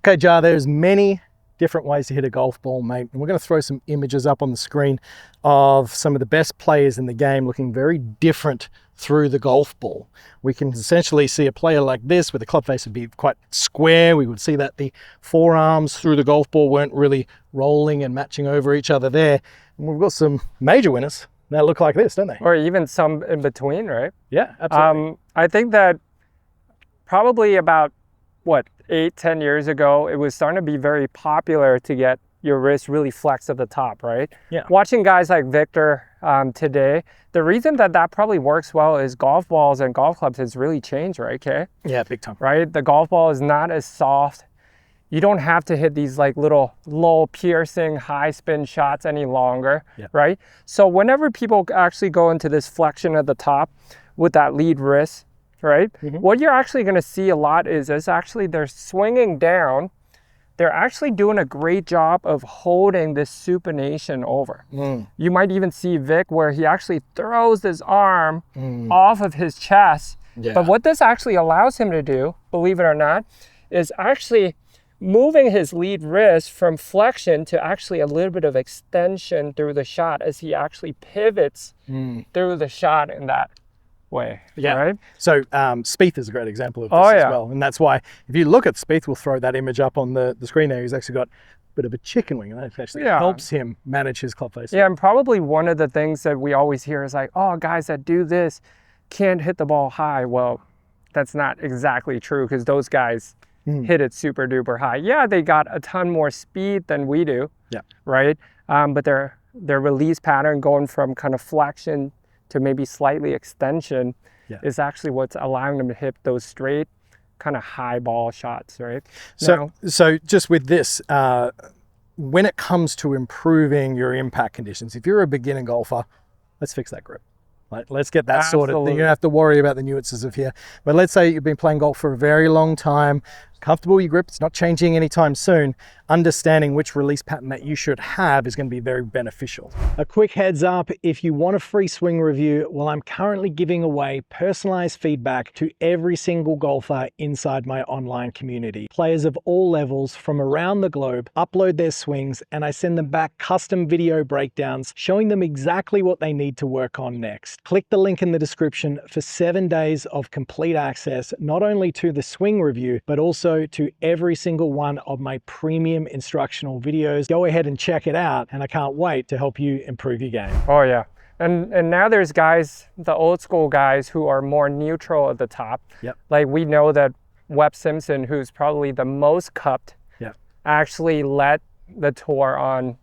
Okay, Jar, there's many different ways to hit a golf ball, mate. And we're going to throw some images up on the screen of some of the best players in the game looking very different through the golf ball. We can essentially see a player like this where the club face would be quite square. We would see that the forearms through the golf ball weren't really rolling and matching over each other there. And we've got some major winners that look like this, don't they? Or even some in between, right? Yeah, absolutely. I think that probably about, 8-10 years ago, it was starting to be very popular to get your wrist really flexed at the top, right? Yeah. Watching guys like Victor today, the reason that probably works well is golf balls and golf clubs has really changed, right, Kay? Yeah, big time. Right? The golf ball is not as soft. You don't have to hit these like little low piercing high spin shots any longer, right? So whenever people actually go into this flexion at the top with that lead wrist, right? What you're actually going to see a lot is actually they're swinging down. They're actually doing a great job of holding this supination over. You might even see Vic where he actually throws his arm off of his chest. But what this actually allows him to do, believe it or not, is actually moving his lead wrist from flexion to actually a little bit of extension through the shot as he actually pivots through the shot in that way. Yeah. Right? So Spieth is a great example of this as well. And that's why if you look at Spieth, we'll throw that image up on the screen there. He's actually got a bit of a chicken wing, and that actually helps him manage his club face. Yeah, and probably one of the things that we always hear is like, oh, guys that do this can't hit the ball high. Well, that's not exactly true because those guys hit it super duper high. Yeah, they got a ton more speed than we do. Yeah. Right? But their release pattern going from kind of flexion to maybe slightly extension is actually what's allowing them to hit those straight kind of high ball shots, right? So just with this, when it comes to improving your impact conditions, if you're a beginner golfer, let's fix that grip. Like, let's get that sorted. You don't have to worry about the nuances of here. But let's say you've been playing golf for a very long time, comfortable with your grip, it's not changing anytime soon. Understanding which release pattern that you should have is going to be very beneficial. A quick heads up, if you want a free swing review, well, I'm currently giving away personalized feedback to every single golfer inside my online community. Players of all levels from around the globe upload their swings and I send them back custom video breakdowns showing them exactly what they need to work on next. Click the link in the description for 7 days of complete access, not only to the swing review, but also to every single one of my premium instructional videos. Go ahead and check it out, and I can't wait to help you improve your game. Oh yeah, and now there's guys, the old school guys who are more neutral at the top. Like we know that Webb Simpson, who's probably the most cupped, actually led the tour on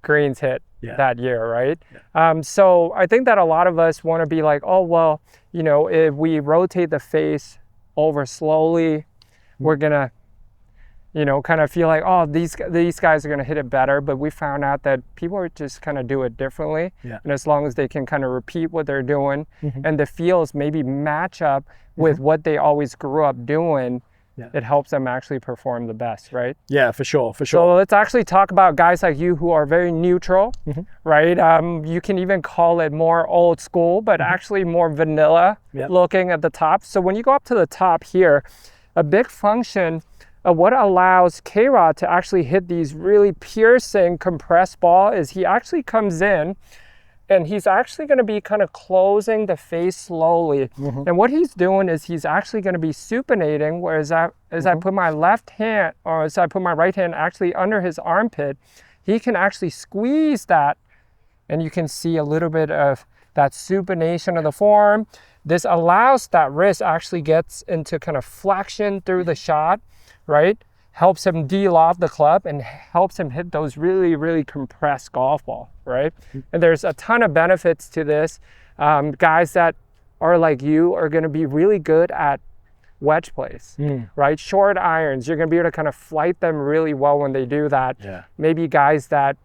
greens hit that year, right? So I think that a lot of us want to be like, oh well, you know, if we rotate the face over slowly, we're gonna, you know, kind of feel like, oh, these guys are gonna hit it better. But we found out that people are just kind of do it differently. And as long as they can kind of repeat what they're doing and the feels maybe match up with what they always grew up doing, it helps them actually perform the best, right? Yeah, for sure. So let's actually talk about guys like you who are very neutral, right? You can even call it more old school, but actually more vanilla looking at the top. So when you go up to the top here, a big function of what allows Kerrod to actually hit these really piercing compressed ball is he actually comes in and he's actually going to be kind of closing the face slowly. And what he's doing is he's actually going to be supinating, whereas as I put my left hand, or as I put my right hand actually under his armpit, he can actually squeeze that, and you can see a little bit of that supination of the forearm. This allows that wrist actually gets into kind of flexion through the shot, right? Helps him deal off the club and helps him hit those really, really compressed golf ball, right? And there's a ton of benefits to this. Guys that are like you are gonna be really good at wedge plays, right? Short irons, you're gonna be able to kind of flight them really well when they do that. Maybe guys that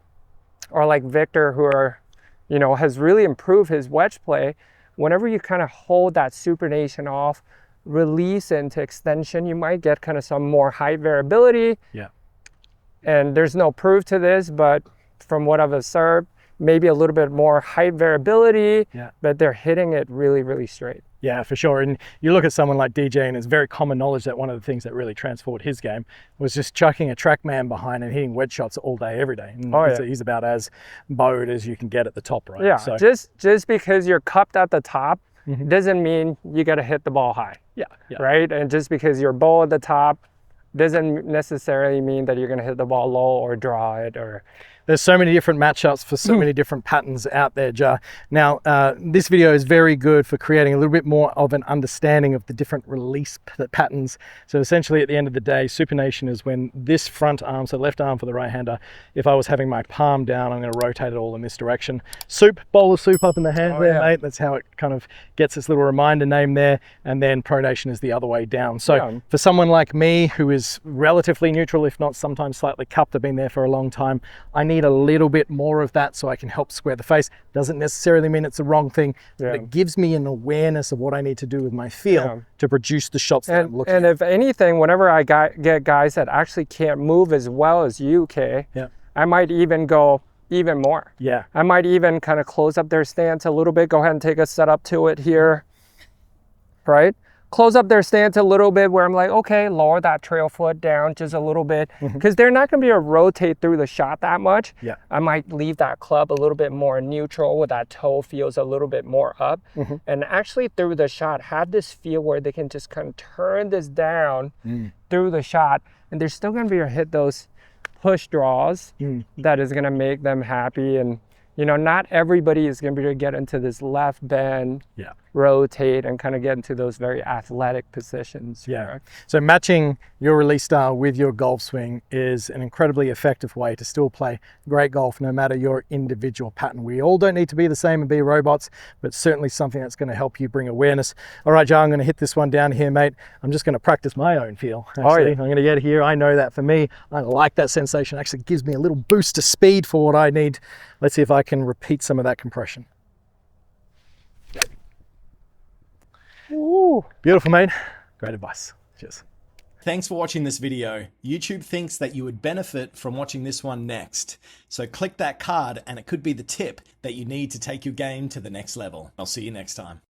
are like Victor who are, you know, has really improved his wedge play. Whenever you kind of hold that supination off, release into extension, you might get kind of some more height variability. And there's no proof to this, but from what I've observed, maybe a little bit more height variability, but they're hitting it really, really straight. Yeah, for sure. And you look at someone like DJ, and it's very common knowledge that one of the things that really transformed his game was just chucking a track man behind and hitting wedge shots all day, every day. And he's about as bowed as you can get at the top, right? Yeah, so, just because you're cupped at the top doesn't mean you got to hit the ball high. Yeah. Right? And just because you're bow at the top doesn't necessarily mean that you're going to hit the ball low or draw it. Or there's so many different matchups for so many different patterns out there, Jar. Now, this video is very good for creating a little bit more of an understanding of the different release patterns. So essentially, at the end of the day, supination is when this front arm, so left arm for the right-hander, if I was having my palm down, I'm going to rotate it all in this direction. Soup, bowl of soup up in the hand mate. That's how it kind of gets this little reminder name there. And then pronation is the other way down. So for someone like me, who is relatively neutral, if not sometimes slightly cupped, I've been there for a long time, I need a little bit more of that so I can help square the face. Doesn't necessarily mean it's the wrong thing, but it gives me an awareness of what I need to do with my feel to produce the shots that I'm looking at. And if anything, whenever I get guys that actually can't move as well as you, Kay, I might even go even more. Yeah. I might even kind of close up their stance a little bit. Go ahead and take a set up to it here, right? Close up their stance a little bit where I'm like, okay, lower that trail foot down just a little bit, because they're not going to be able to rotate through the shot that much. Yeah. I might leave that club a little bit more neutral where that toe feels a little bit more up. And actually through the shot, have this feel where they can just kind of turn this down through the shot, and they're still going to be able to hit those push draws that is going to make them happy. And, you know, not everybody is going to be able to get into this left bend, rotate, and kind of get into those very athletic positions. Yeah. So matching your release style with your golf swing is an incredibly effective way to still play great golf, no matter your individual pattern. We all don't need to be the same and be robots, but certainly something that's going to help you bring awareness. All right, Joe, I'm going to hit this one down here, mate. I'm just going to practice my own feel. Actually. I'm going to get here. I know that for me, I like that sensation. It actually gives me a little boost of speed for what I need. Let's see if I can repeat some of that compression. Ooh. Beautiful, mate. Great advice. Cheers. Thanks for watching this video. YouTube thinks that you would benefit from watching this one next. So click that card and it could be the tip that you need to take your game to the next level. I'll see you next time.